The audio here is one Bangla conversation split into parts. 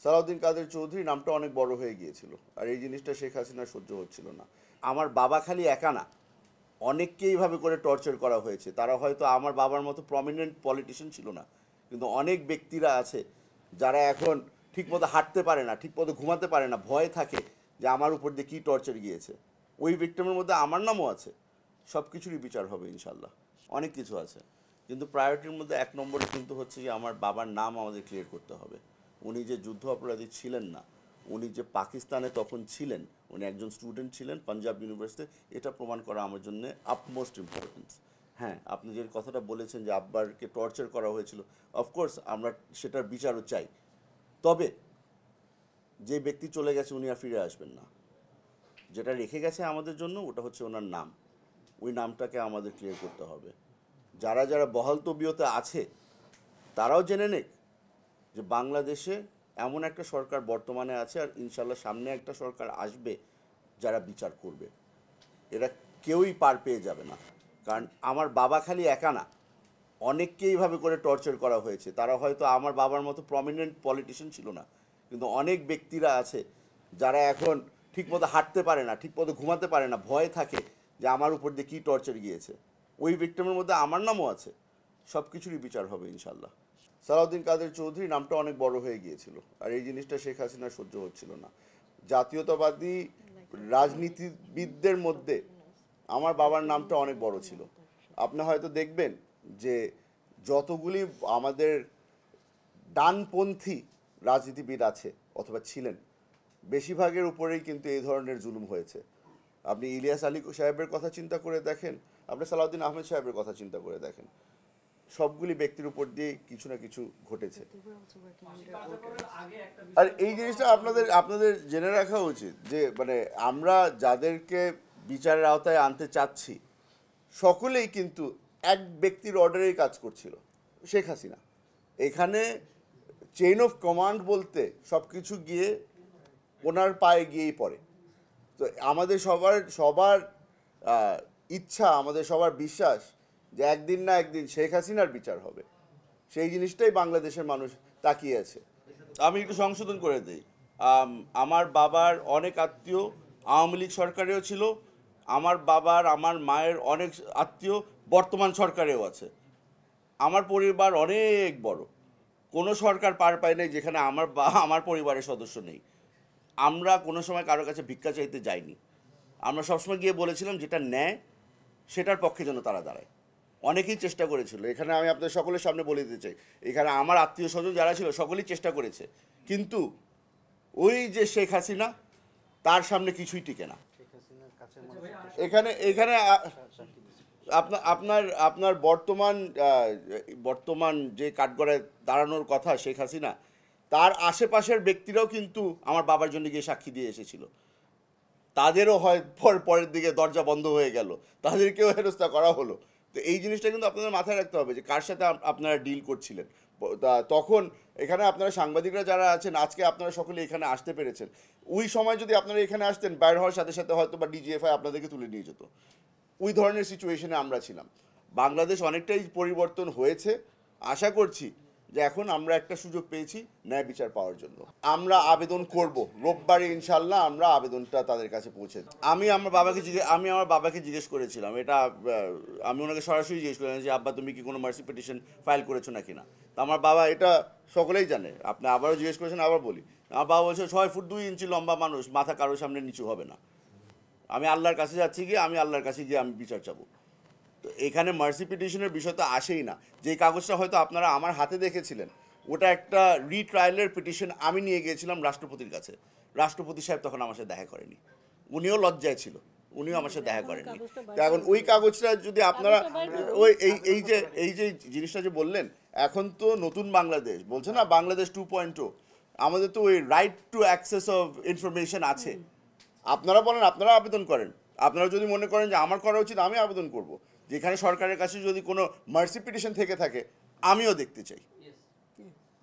সালাউদ্দিন কাদের চৌধুরী নামটা অনেক বড় হয়ে গিয়েছিল, আর এই জিনিসটা শেখ হাসিনার সহ্য হচ্ছিল না। আমার বাবা খালি একা না, অনেককে এইভাবে করে টর্চার করা হয়েছে। তারা হয়তো আমার বাবার মতো প্রমিনেন্ট পলিটিশিয়ান ছিল না, কিন্তু অনেক ব্যক্তিরা আছে যারা এখন ঠিকমতো হাঁটতে পারে না, ঠিকমতো ঘুমাতে পারে না, ভয়ে থাকে যে আমার উপর দিয়ে কী টর্চার গিয়েছে। ওই ভিক্টিমের মধ্যে আমার নামও আছে। সব কিছুরই বিচার হবে ইনশাল্লাহ। অনেক কিছু আছে, কিন্তু প্রায়োরিটির মধ্যে এক নম্বরে কিন্তু হচ্ছে যে আমার বাবার নাম আমাদের ক্লিয়ার করতে হবে। উনি যে যুদ্ধ অপরাধী ছিলেন না, উনি যে পাকিস্তানে তখন ছিলেন, উনি একজন স্টুডেন্ট ছিলেন পাঞ্জাব ইউনিভার্সিটি, এটা প্রমাণ করা আমার জন্য আপমোস্ট ইম্পর্টেন্স। হ্যাঁ, আপনি যে কথাটা বলেছেন যে আব্বারকে টর্চার করা হয়েছিল, অফকোর্স আমরা সেটার বিচারও চাই। তবে যে ব্যক্তি চলে গেছে উনি আর ফিরে আসবেন না। যেটা রেখে গেছে আমাদের জন্য ওটা হচ্ছে ওনার নাম। ওই নামটাকে আমাদের ক্লিয়ার করতে হবে। যারা যারা বহাল তবিয়তে আছে তারাও জেনে নেক যে বাংলাদেশে এমন একটা সরকার বর্তমানে আছে, আর ইনশাল্লাহ সামনে একটা সরকার আসবে যারা বিচার করবে। এরা কেউই পার পেয়ে যাবে না। কারণ আমার বাবা খালি একা না, অনেককে এইভাবে করে টর্চার করা হয়েছে। তারা হয়তো আমার বাবার মতো প্রমিনেন্ট পলিটিশিয়ান ছিল না, কিন্তু অনেক ব্যক্তিরা আছে যারা এখন ঠিকমতো হাঁটতে পারে না, ঠিকমতো ঘুমাতে পারে না, ভয়ে থাকে যে আমার উপর দিয়ে কী টর্চার গিয়েছে। ওই ভিক্টিমের মধ্যে আমার নামও আছে। সব কিছুরই বিচার হবে ইনশাল্লাহ। সালাউদ্দিন কাদের চৌধুরী নামটা অনেক বড় হয়ে গিয়েছিল, আর এই জিনিসটা শেখ হাসিনার সহ্য হচ্ছিল না। জাতীয়তাবাদী রাজনীতিবিদদের মধ্যে আমার বাবার নামটা অনেক বড় ছিল। আপনি হয়তো দেখবেন যে যতগুলি আমাদের ডানপন্থী রাজনীতিবিদ আছে অথবা ছিলেন, বেশিরভাগের উপরেই কিন্তু এই ধরনের জুলুম হয়েছে। আপনি ইলিয়াস আলী সাহেবের কথা চিন্তা করে দেখেন, আপনি সালাউদ্দিন আহমেদ সাহেবের কথা চিন্তা করে দেখেন, সবগুলি ব্যক্তির উপর দিয়ে কিছু না কিছু ঘটেছে। আর এই জিনিসটা আপনাদের আপনাদের জেনে রাখা উচিত যে মানে আমরা যাদেরকে বিচারের আওতায় আনতে চাচ্ছি সকলেই কিন্তু এক ব্যক্তির অর্ডারেই কাজ করছিল, শেখ হাসিনা। এখানে চেইন অফ কমান্ড বলতে সব কিছু গিয়ে ওনার পায়ে গিয়েই পড়ে। তো আমাদের সবার সবার ইচ্ছা, আমাদের সবার বিশ্বাস যে একদিন না একদিন শেখ হাসিনার বিচার হবে। সেই জিনিসটাই বাংলাদেশের মানুষ তাকিয়ে আছে। আমি একটু সংশোধন করে দিই। আমার বাবার অনেক আত্মীয় আওয়ামী লীগ সরকারেও ছিল। আমার বাবার আমার মায়ের অনেক আত্মীয় বর্তমান সরকারেও আছে। আমার পরিবার অনেক বড়। কোনো সরকার পার পায় নাই যেখানে আমার পরিবারের সদস্য নেই। আমরা কোনো সময় কারোর কাছে ভিক্ষা চাইতে যাইনি। আমরা সবসময় গিয়ে বলেছিলাম যেটা ন্যায় সেটার পক্ষে যেন তারা দাঁড়ায়। অনেকেই চেষ্টা করেছিল, এখানে আমি আপনাদের সকলের সামনে বলে দিতে চাই, এখানে আমার আত্মীয় স্বজন যারা ছিল সকলেই চেষ্টা করেছে, কিন্তু ওই যে শেখ হাসিনা, তার সামনে কিছুই টিকে না। এখানে এখানে আপনার আপনার আপনার বর্তমান বর্তমান যে কাঠগড়ায় দাঁড়ানোর কথা শেখ হাসিনা, তার আশেপাশের ব্যক্তিরাও কিন্তু আমার বাবার জন্য গিয়ে সাক্ষী দিয়ে এসেছিল। তাদেরও হয় পরের দিকে দরজা বন্ধ হয়ে গেল, তাদেরকেও হেনস্থা করা হলো। তো এই জিনিসটা কিন্তু আপনাদের মাথায় রাখতে হবে যে কার সাথে আপনারা ডিল করছিলেন। তখন এখানে আপনারা সাংবাদিকরা যারা আছেন, আজকে আপনারা সকলে এখানে আসতে পেরেছেন। ওই সময় যদি আপনারা এখানে আসতেন, বাইর হওয়ার সাথে সাথে হয়তো বা ডিজিএফআই আপনাদেরকে তুলে নিয়ে যেত। ওই ধরনের সিচুয়েশনে আমরা ছিলাম। বাংলাদেশ অনেকটাই পরিবর্তন হয়েছে। আশা করছি যে এখন আমরা একটা সুযোগ পেয়েছি ন্যায় বিচার পাওয়ার জন্য। আমরা আবেদন করব রোববারে ইনশাল্লাহ, আমরা আবেদনটা তাদের কাছে পৌঁছে দেব। আমি আমার বাবাকে জিজ্ঞেস করেছিলাম এটা, আমি ওনাকে সরাসরি জিজ্ঞেস করেছিলাম যে আব্বা তুমি কি কোনো মার্সি পিটিশন ফাইল করেছো নাকি না। তো আমার বাবা, এটা সকলেই জানে, আপনি আবারও জিজ্ঞেস করেছেন, আবার বলি, আমার বাবা বলছে 6 ফুট 2 ইঞ্চি লম্বা মানুষ, মাথা কারোর সামনে নিচু হবে না। আমি আল্লাহর কাছে যাচ্ছি গিয়ে, আমি আল্লাহর কাছে গিয়ে আমি বিচার চাবো। তো এখানে মার্সি পিটিশনের বিষয় তো আসেই না। যেই কাগজটা হয়তো আপনারা আমার হাতে দেখেছিলেন, ওটা একটা রিট্রায়ালের পিটিশন আমি নিয়ে গিয়েছিলাম রাষ্ট্রপতির কাছে। রাষ্ট্রপতি সাহেব তখন আমার সাথে দেখা করেনি, উনিও লজ্জায় ছিল, উনিও আমার সাথে দেখা করেননি। তো এখন ওই কাগজটা যদি আপনারা ওই এই যে জিনিসটা যে বললেন, এখন তো নতুন বাংলাদেশ বলছে না, বাংলাদেশ 2.0, আমাদের তো ওই right to access of information আছে। আপনারা বলেন, আপনারা আবেদন করেন। আপনারা যদি মনে করেন যে আমার করা উচিত, আমি আবেদন করব। যেখানে সরকারের কাছে যদি কোনো মার্সি পিটিশন থেকে থাকে, আমিও দেখতে চাই,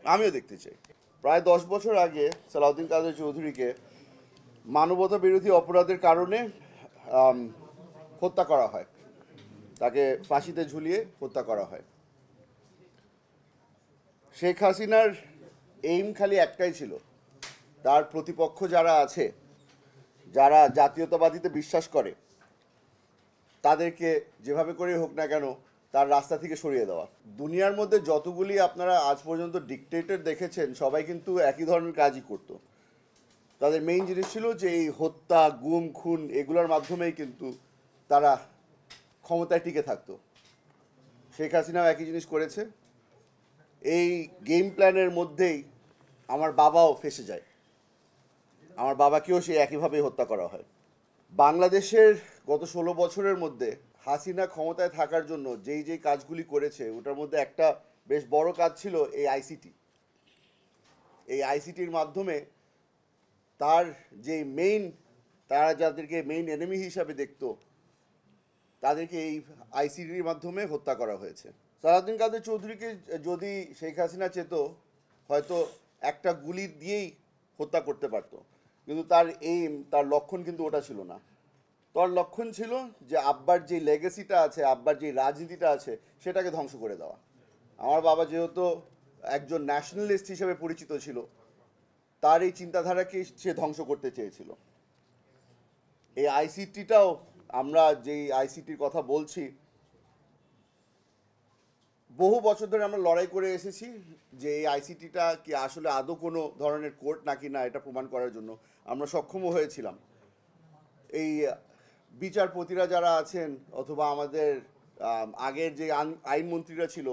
আমিও দেখতে চাই। প্রায় 10 বছর আগে সালাউদ্দিন কাদের চৌধুরীকে মানবতা বিরোধী অপরাধের কারণে হত্যা করা হয়, তাকে ফাঁসিতে ঝুলিয়ে হত্যা করা হয়। শেখ হাসিনার এইম খালি একটাই ছিল তার প্রতিপক্ষ যারা আছে, যারা জাতীয়তাবাদীতে বিশ্বাস করে, তাদেরকে যেভাবে করে হোক না কেন তার রাস্তা থেকে সরিয়ে দেওয়া। দুনিয়ার মধ্যে যতগুলি আপনারা আজ পর্যন্ত ডিকটেটর দেখেছেন, সবাই কিন্তু একই ধরনের কাজই করতো। তাদের মেইন জিনিস ছিল যে এই হত্যা, গুম, খুন এগুলোর মাধ্যমেই কিন্তু তারা ক্ষমতায় টিকে থাকতো। শেখ হাসিনাও একই জিনিস করেছে। এই গেম প্ল্যানের মধ্যেই আমার বাবাও ফেঁসে যায়, আমার বাবাকেও সেই একইভাবেই হত্যা করা হয়। বাংলাদেশের গত 16 বছরের মধ্যে হাসিনা ক্ষমতায় থাকার জন্য যেই যেই কাজগুলি করেছে, ওটার মধ্যে একটা বেশ বড় কাজ ছিল এই আইসিটি। এই আইসিটির মাধ্যমে তার যে তারা যাদেরকে মেইন এনিমি হিসাবে দেখতো, তাদেরকে এই আইসিটির মাধ্যমে হত্যা করা হয়েছে। সালাউদ্দিন কাদের চৌধুরীকে যদি শেখ হাসিনা চেত, হয়তো একটা গুলি দিয়েই হত্যা করতে পারতো, কিন্তু তার লক্ষণ কিন্তু ওটা ছিল না। তার লক্ষণ ছিল যে আব্বার যে লেগেসিটা আছে, আব্বার যে রাজনীতিটা আছে, সেটাকে ধ্বংস করে দেওয়া। আমার বাবা যেহেতু একজন ন্যাশনালিস্ট হিসেবে পরিচিত ছিল, তার এই চিন্তাধারাকে সে ধ্বংস করতে চেয়েছিল। এই আইসিটিটাও, আমরা যেই আইসিটির কথা বলছি, বহু বছর ধরে আমরা লড়াই করে এসেছি যে এই আইসিটিটা কি আসলে আদৌ কোনো ধরনের কোর্ট নাকি না, এটা প্রমাণ করার জন্য আমরা সক্ষমও হয়েছিলাম। এই বিচারপতিরা যারা আছেন, অথবা আমাদের আগের যে আইনমন্ত্রীরা ছিল,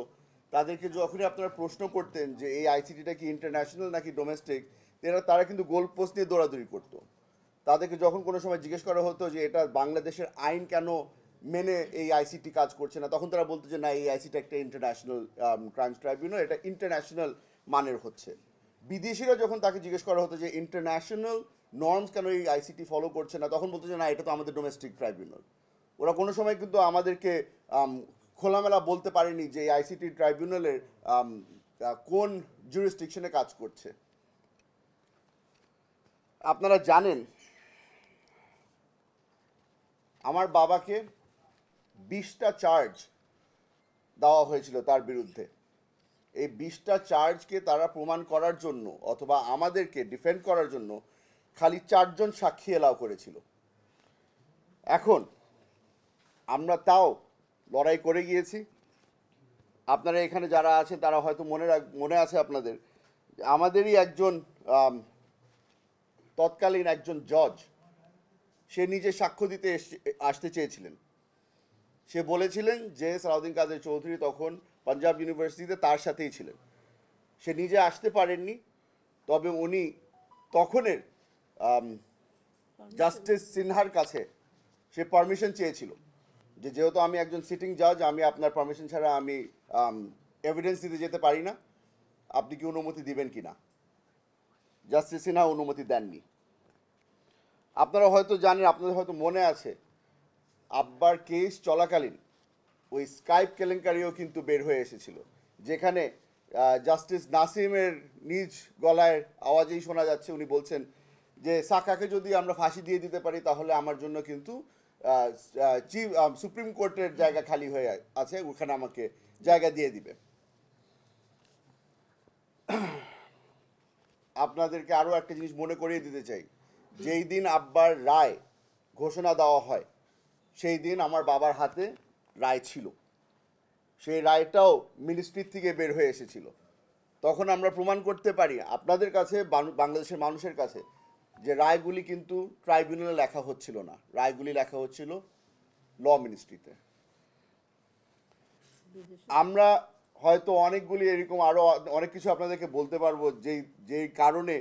তাদেরকে যখনই আপনারা প্রশ্ন করতেন যে এই আইসিটিটা কি ইন্টারন্যাশনাল নাকি ডোমেস্টিক, তারা কিন্তু গোল পোস্ট নিয়ে দৌড়াদৌড়ি করতো। তাদেরকে যখন কোনো সময় জিজ্ঞেস করা হতো যে এটা বাংলাদেশের আইন কেন মেনে এই আইসিটি কাজ করছে না, তখন তারা বলতো যে না, এই আইসিটি একটা ইন্টারন্যাশনাল ক্রাইমস ট্রাইব্যুনাল, এটা ইন্টারন্যাশনাল মানের হচ্ছে। বিদেশিরা যখন তাকে জিজ্ঞেস করা হতো যে ইন্টারন্যাশনাল নর্মস কেন এই আইসিটি ফলো করছে না, তখন বলতো যে না, এটা তো আমাদের ডোমেস্টিক ট্রাইব্যুনাল। ওরা কোনো সময় কিন্তু আমাদেরকে খোলামেলা বলতে পারেনি যে এই আইসিটি ট্রাইব্যুনালের কোন জুরিসডিকশনে কাজ করছে। আপনারা জানেন আমার বাবাকে 20টা চার্জ দেওয়া হয়েছিল তার বিরুদ্ধে। এই 20টা চার্জকে তারা প্রমাণ করার জন্য, অথবা আমাদেরকে ডিফেন্ড করার জন্য, খালি 4 জন সাক্ষী এলাও করেছিল। এখন আমরা তাও লড়াই করে গিয়েছি। আপনারা এখানে যারা আছেন তারা হয়তো মনে আছে আপনাদের, আমাদেরই একজন তৎকালীন একজন জজ, সে নিজে সাক্ষ্য দিতে আসতে চেয়েছিলেন। সে বলেছিলেন যে সালাউদ্দিন কাদের চৌধুরী তখন পাঞ্জাব ইউনিভার্সিটিতে তার সাথেই ছিলেন। সে নিজে আসতে পারেননি, তবে উনি তখনের জাস্টিস সিনহার কাছে সে পারমিশন চেয়েছিল যে যেহেতু আমি একজন সিটিং জাজ, আমি আপনার পারমিশন ছাড়া আমি এভিডেন্স দিতে যেতে পারি না, আপনি কি অনুমতি দিবেন কি না। জাস্টিস সিনহা অনুমতি দেননি। আপনারা হয়তো জানেন, আপনাদের হয়তো মনে আছে, আব্বার কেস চলাকালীন ওই স্কাইপ কেলেঙ্কারিও কিন্তু বের হয়ে এসেছিল, যেখানে জাস্টিস নাসিমের নিজ গলায় আওয়াজেই শোনা যাচ্ছে, উনি বলছেন যে সাকাকে যদি আমরা ফাঁসি দিয়ে দিতে পারি তাহলে আমার জন্য কিন্তু সুপ্রিম কোর্টের জায়গা খালি হয়ে আছে, ওখানে আমাকে জায়গা দিয়ে দিবে। আপনাদেরকে আরও একটা জিনিস মনে করিয়ে দিতে চাই, যেই দিন আব্বার রায় ঘোষণা দেওয়া হয়, সেই দিন আমার বাবার হাতে রায় ছিল। সেই রায়টাও মিনিস্ট্রির থেকে বের হয়ে এসেছিল। তখন আমরা প্রমাণ করতে পারি আপনাদের কাছে, বাংলাদেশের মানুষের কাছে, যে রায়গুলি কিন্তু ট্রাইব্যুনালে লেখা হচ্ছিল না, রায়গুলি লেখা হচ্ছিল ল মিনিস্ট্রিতে। আমরা হয়তো অনেকগুলি এরকম আরও অনেক কিছু আপনাদেরকে বলতে পারবো যেই কারণে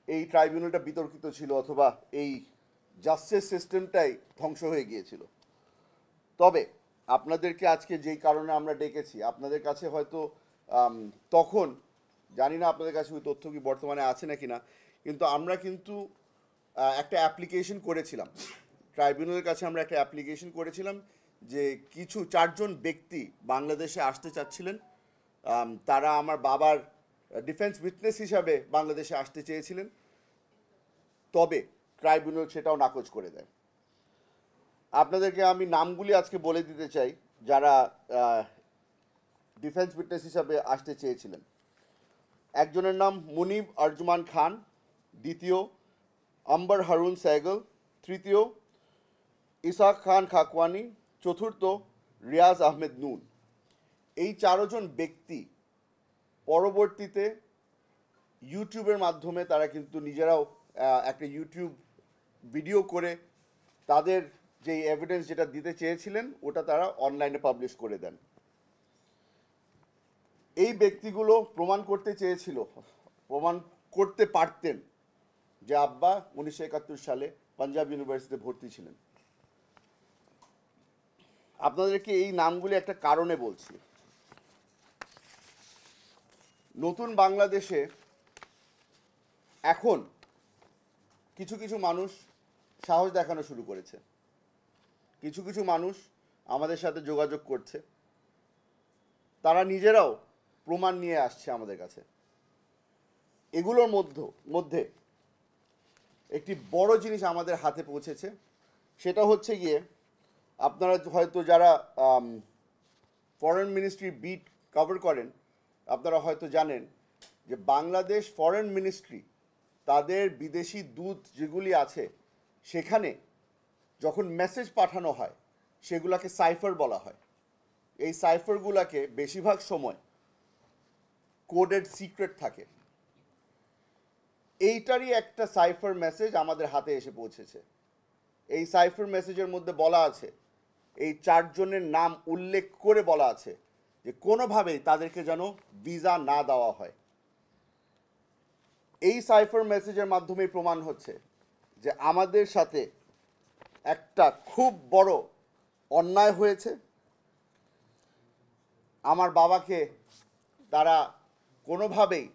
এই ট্রাইব্যুনালটা বিতর্কিত ছিল, অথবা এই জাস্টিস সিস্টেমটাই ধ্বংস হয়ে গিয়েছিল। তবে আপনাদেরকে আজকে যেই কারণে আমরা ডেকেছি, আপনাদের কাছে হয়তো তখন, জানি না আপনাদের কাছে ওই তথ্য কি বর্তমানে আছে নাকি না, কিন্তু আমরা কিন্তু একটা অ্যাপ্লিকেশন করেছিলাম ট্রাইব্যুনালের কাছে। আমরা একটা অ্যাপ্লিকেশন করেছিলাম যে কিছু 4 জন ব্যক্তি বাংলাদেশে আসতে চাচ্ছিলেন, তারা আমার বাবার ডিফেন্স উইটনেস হিসাবে বাংলাদেশে আসতে চেয়েছিলেন, তবে ট্রাইব্যুনাল সেটাও নাকচ করে দেয়। আপনাদেরকে আমি নামগুলি আজকে বলে দিতে চাই যারা ডিফেন্স উইটনেস হিসাবে আসতে চেয়েছিলেন। একজনের নাম মুনিব আরজুমান খান, দ্বিতীয় আম্বার হারুন সাইগল, তৃতীয় ইসাক খান খাকওয়ানি, চতুর্থ রিয়াজ আহমেদ নুন। এই 4 জন ব্যক্তি পরবর্তীতে ইউটিউবের মাধ্যমে তারা কিন্তু নিজেরাও একটা ইউটিউব ভিডিও করে তাদের যে এভিডেন্স যেটা দিতে চেয়েছিলেন ওটা তারা অনলাইনে পাবলিশ করে দেন। এই ব্যক্তিগুলো প্রমাণ করতে চেয়েছিল, প্রমাণ করতে পারতেন যে আব্বা 1971 সালে পাঞ্জাব ইউনিভার্সিটিতে ভর্তি ছিলেন। আপনাদেরকে এই নামগুলি একটা কারণে বলছি। নতুন বাংলাদেশে এখন কিছু কিছু মানুষ সাহস দেখানো শুরু করেছে, কিছু কিছু মানুষ আমাদের সাথে যোগাযোগ করছে, তারা নিজেরাও প্রমাণ নিয়ে আসছে আমাদের কাছে। এগুলোর মধ্যে একটি বড় জিনিস আমাদের হাতে পৌঁছেছে, সেটা হচ্ছে গিয়ে আপনারা হয়তো যারা ফরেন মিনিস্ট্রি বিট কভার করেন আপনারা হয়তো জানেন যে বাংলাদেশ ফরেন মিনিস্ট্রি তাদের বিদেশি দূত যেগুলি আছে সেখানে যখন মেসেজ পাঠানো হয় সেগুলোকে সাইফার বলা হয়। এই সাইফারগুলোকে বেশিরভাগ সময় কোডেড সিক্রেট থাকে। এইটারই একটা সাইফার মেসেজ আমাদের হাতে এসে পৌঁছেছে। এই সাইফার মেসেজের মধ্যে বলা আছে, এই 4 জনের নাম উল্লেখ করে বলা আছে যে কোনোভাবেই তাদেরকে যেন ভিসা না দেওয়া হয়। এই সাইফার মেসেজের মাধ্যমেই প্রমাণ হচ্ছে যে আমাদের সাথে একটা খুব বড় অন্যায় হয়েছে। আমার বাবাকে তারা কোনোভাবেই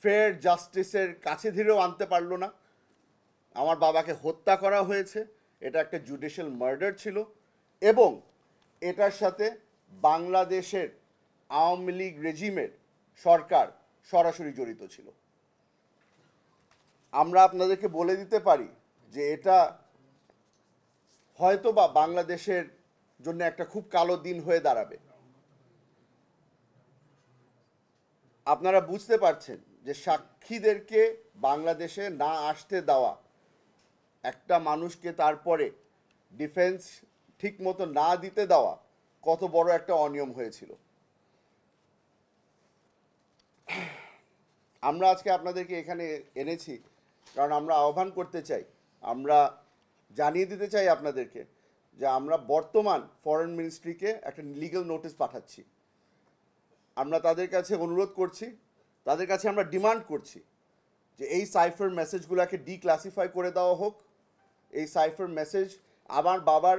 ফেয়ার জাস্টিসের কাছে ধীরেও আনতে পারলো না। আমার বাবাকে হত্যা করা হয়েছে, এটা একটা জুডিশিয়াল মার্ডার ছিল এবং এটার সাথে বাংলাদেশের আওয়ামী লীগ রেজিমের সরকার সরাসরি জড়িত ছিল। আমরা আপনাদেরকে বলে দিতে পারি যে এটা হয়তো বা বাংলাদেশের জন্য একটা খুব কালো দিন হয়ে দাঁড়াবে। আপনারা বুঝতে পারছেন যে সাক্ষীদেরকে বাংলাদেশে না আসতে দেওয়া, একটা মানুষকে তারপরে ডিফেন্স ঠিকমতো না দিতে দেওয়া কত বড় একটা অনিয়ম হয়েছিল। আমরা আজকে আপনাদেরকে এখানে এনেছি কারণ আমরা আহ্বান করতে চাই, আমরা জানিয়ে দিতে চাই আপনাদেরকে যে আমরা বর্তমান ফরেন মিনিস্ট্রিকে একটা লিগ্যাল নোটিশ পাঠাচ্ছি। আমরা তাদের কাছে অনুরোধ করছি, তাদের কাছে আমরা ডিমান্ড করছি যে এই সাইফার মেসেজগুলোকে ডিক্লাসিফাই করে দেওয়া হোক। এই সাইফার মেসেজ আমার বাবার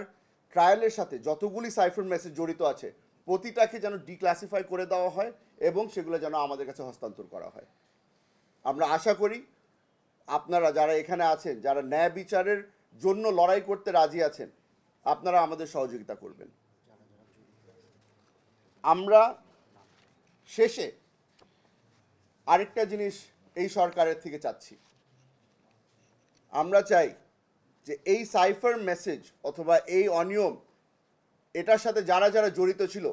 ট্রায়ালের সাথে যতগুলি সাইফার মেসেজ জড়িত আছে প্রতিটাকে যেন ডিক্লাসিফাই করে দেওয়া হয় এবং সেগুলো যেন আমাদের কাছে হস্তান্তর করা হয়। আমরা আশা করি আপনারা যারা এখানে আছেন, যারা ন্যায় বিচারের জন্য লড়াই করতে রাজি আছেন, আপনারা আমাদের সহযোগিতা করবেন। আমরা শেষে আরেকটা জিনিস এই সরকারের থেকে চাচ্ছি, আমরা চাই যে এই সাইফার মেসেজ অথবা এই অনিয়ম এটার সাথে যারা যারা জড়িত ছিল,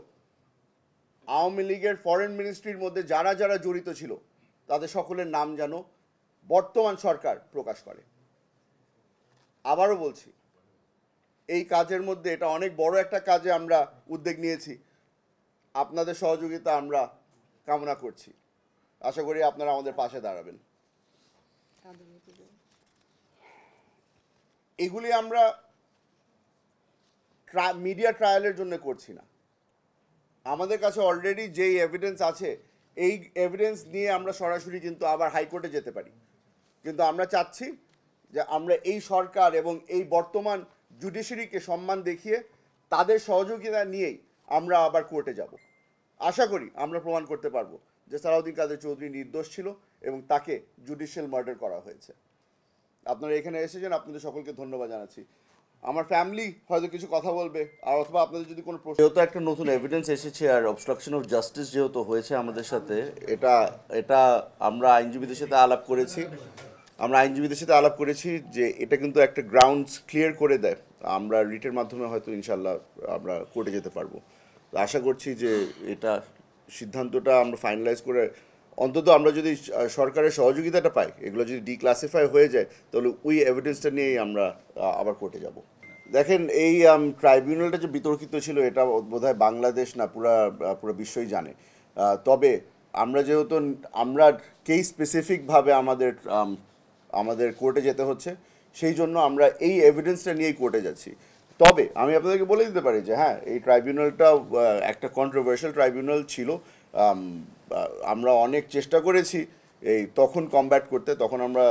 আওয়ামী লীগের ফরেন মিনিস্ট্রির মধ্যে যারা যারা জড়িত ছিল তাদের সকলের নাম যেন বর্তমান সরকার প্রকাশ করে। আবারও বলছি, এই কাজের মধ্যে এটা অনেক বড় একটা কাজে আমরা উদ্যোগ নিয়েছি, আপনাদের সহযোগিতা আমরা কামনা করছি। আশা করি আপনারা আমাদের পাশে দাঁড়াবেন। এগুলি আমরা মিডিয়া ট্রায়ালের জন্য করছি না, আমাদের কাছে অলরেডি যেই এভিডেন্স আছে এই এভিডেন্স নিয়ে আমরা সরাসরি কিন্তু আবার হাইকোর্টে যেতে পারি। কিন্তু আমরা চাচ্ছি যে আমরা এই সরকার এবং এই বর্তমান জুডিশিয়ারিকে সম্মান দেখিয়ে তাদের সহযোগিতা নিয়েই আমরা আবার কোর্টে যাব। আশা করি আমরা প্রমাণ করতে পারবো যে সালাউদ্দিন কাদের চৌধুরী নির্দোষ ছিল এবং তাকে জুডিশিয়াল মার্ডার করা হয়েছে। আপনারা এখানে এসেছেন, আপনাদের সকলকে ধন্যবাদ জানাচ্ছি। আমার ফ্যামিলি হয়তো কিছু কথা বলবে, আর অথবা আপনাদের যদি কোনো প্রশ্ন, যেহেতু একটা নতুন এভিডেন্স এসেছে আর অবস্ট্রাকশন অফ জাস্টিস যেহেতু হয়েছে আমাদের সাথে, এটা আমরা আইনজীবীদের সাথে আলাপ করেছি যে এটা কিন্তু একটা গ্রাউন্ডস ক্লিয়ার করে দেয়। আমরা রিটের মাধ্যমে হয়তো ইনশাল্লাহ আমরা কোর্টে যেতে পারবো। তো আশা করছি যে এটা সিদ্ধান্তটা আমরা ফাইনালাইজ করে অন্তত আমরা যদি সরকারের সহযোগিতাটা পাই, এগুলো যদি ডিক্লাসিফাই হয়ে যায়, তাহলে ওই এভিডেন্সটা নিয়েই আমরা আবার কোর্টে যাব। দেখেন, এই ট্রাইব্যুনালটা যে বিতর্কিত ছিল এটা বোধহয় বাংলাদেশ না, পুরো বিশ্বই জানে। তবে আমরা যেহেতু আমরা কেস স্পেসিফিকভাবে আমাদের কোর্টে যেতে হচ্ছে, সেই জন্য আমরা এই এভিডেন্সটা নিয়েই কোর্টে যাচ্ছি। তবে আমি আপনাদেরকে বলে দিতে পারি যে হ্যাঁ, এই ট্রাইব্যুনালটা একটা কন্ট্রোভার্সিয়াল ট্রাইব্যুনাল ছিল। আমরা অনেক চেষ্টা করেছি তখন কমব্যাট করতে, তখন আমরা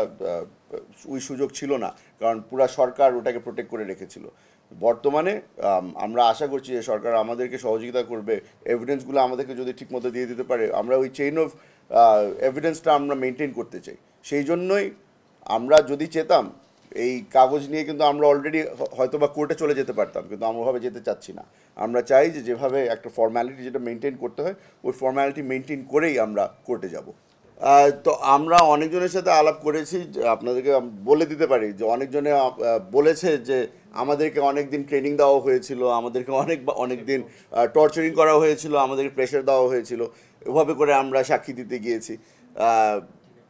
ওই সুযোগ ছিল না, কারণ পুরা সরকার ওটাকে প্রোটেক্ট করে রেখেছিল। বর্তমানে আমরা আশা করছি যে সরকার আমাদেরকে সহযোগিতা করবে, এভিডেন্সগুলো আমাদেরকে যদি ঠিকমতো দিয়ে দিতে পারে। আমরা ওই চেইন অফ এভিডেন্সটা আমরা মেনটেন করতে চাই। সেই জন্যই আমরা যদি চেতাম এই কাগজ নিয়ে, কিন্তু আমরা অলরেডি হয়তো বা কোর্টে চলে যেতে পারতাম, কিন্তু আমরা ওভাবে যেতে চাচ্ছি না। আমরা চাই যে যেভাবে একটা ফর্ম্যালিটি যেটা মেনটেন করতে হয়, ওই ফর্ম্যালিটি মেনটেন করেই আমরা কোর্টে যাব। তো আমরা অনেকজনের সাথে আলাপ করেছি, আপনাদেরকে বলে দিতে পারি যে অনেকজনে বলেছে যে আমাদেরকে অনেক দিন ট্রেনিং দেওয়া হয়েছিল, আমাদেরকে অনেক দিন টর্চারিং করা হয়েছিল, আমাদেরকে প্রেশার দেওয়া হয়েছিল, ওভাবে করে আমরা সাক্ষী দিতে গিয়েছি।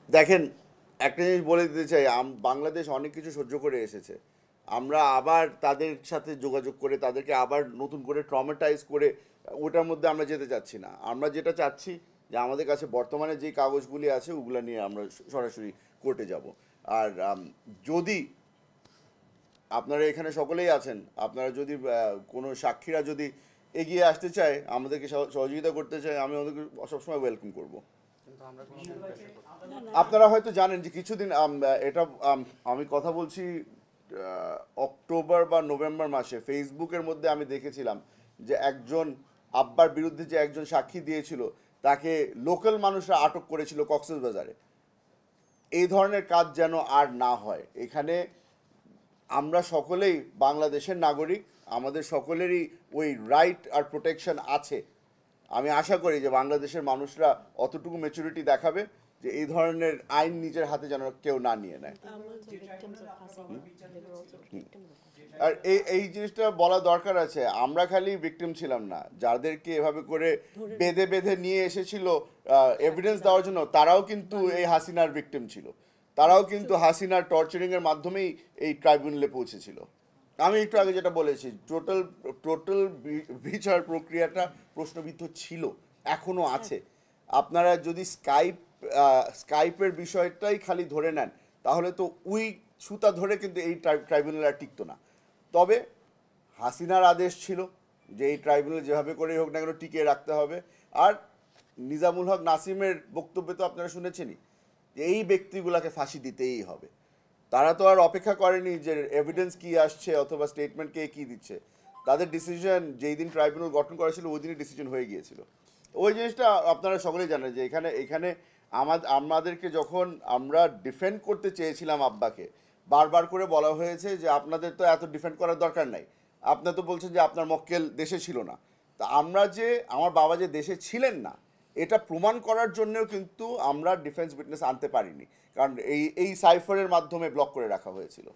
দেখেন, একটা জিনিস বলে দিতে চাই, বাংলাদেশ অনেক কিছু সহ্য করে এসেছে। আমরা আবার তাদের সাথে যোগাযোগ করে তাদেরকে আবার নতুন করে ট্রমাটাইজ করে ওটার মধ্যে আমরা যেতে চাচ্ছি না। আমরা যেটা চাচ্ছি যে আমাদের কাছে বর্তমানে যে কাগজগুলি আছে ওগুলো নিয়ে আমরা সরাসরি কোর্টে যাব। আর যদি আপনারা এখানে সকলেই আছেন, আপনারা যদি কোনো সাক্ষীরা যদি এগিয়ে আসতে চায়, আমাদেরকে সহযোগিতা করতে চায়, আমি ওদেরকে সবসময় ওয়েলকাম করবো। আপনারা হয়তো জানেন যে কিছুদিন এটা আমি কথা বলছি অক্টোবর বা নভেম্বর মাসে ফেসবুকের মধ্যে আমি দেখেছিলাম যে একজন আব্বার বিরুদ্ধে যে একজন সাক্ষী দিয়েছিল, তাকে লোকাল মানুষরা আটক করেছিল কক্সবাজারে। এই ধরনের কাজ যেন আর না হয়। এখানে আমরা সকলেই বাংলাদেশের নাগরিক, আমাদের সকলেরই ওই রাইট আর প্রোটেকশন আছে। আমি আশা করি যে বাংলাদেশের মানুষরা অতটুকু ম্যাচুরিটি দেখাবে যে এই ধরনের আইন নিজের হাতে যেন কেউ না নিয়ে নেয়। আর এই জিনিসটা বলা দরকার আছে, আমরা খালি ভিকটিম ছিলাম না, যাদেরকে এভাবে করে বেঁধে বেঁধে নিয়ে এসেছিল এভিডেন্স দেওয়ার জন্য, তারাও কিন্তু এই হাসিনার ভিকটিম ছিল। তারাও কিন্তু হাসিনার টর্চারিংয়ের মাধ্যমেই এই ট্রাইব্যুনালে পৌঁছেছিল। আমি একটু আগে যেটা বলেছি, টোটাল বিচার প্রক্রিয়াটা প্রশ্নবিদ্ধ ছিল, এখনও আছে। আপনারা যদি স্কাইপের বিষয়টাই খালি ধরে নেন, তাহলে তো ওই সুতা ধরে কিন্তু এই ট্রাইব্যুনাল আর টিকতো না। তবে হাসিনার আদেশ ছিল যে এই ট্রাইব্যুনাল যেভাবে করেই হোক না কেন টিকিয়ে রাখতে হবে। আর নিজামুল হক নাসিমের বক্তব্য তো আপনারা শুনেছেনই, যে এই ব্যক্তিগুলোকে ফাঁসি দিতেই হবে। তারা তো আর অপেক্ষা করেনি যে এভিডেন্স কি আসছে অথবা স্টেটমেন্ট কে কী দিচ্ছে। তাদের ডিসিশন যেই দিন ট্রাইব্যুনাল গঠন করা ছিল ওই দিনই ডিসিশন হয়ে গিয়েছিল। ওই জিনিসটা আপনারা সকলেই জানেন যে এখানে আমাদেরকে যখন আমরা ডিফেন্ড করতে চেয়েছিলাম আব্বাকে, বারবার করে বলা হয়েছে যে আপনাদের তো এত ডিফেন্ড করার দরকার নাই, আপনারা তো বলছেন যে আপনার মক্কেল দেশে ছিল না। তা আমার বাবা যে দেশে ছিলেন না, এটা প্রমাণ করার জন্যও কিন্তু আমরা ডিফেন্স উইটনেস আনতে পারিনি, কারণ এই সাইফারের মাধ্যমে ব্লক করে রাখা হয়েছিল।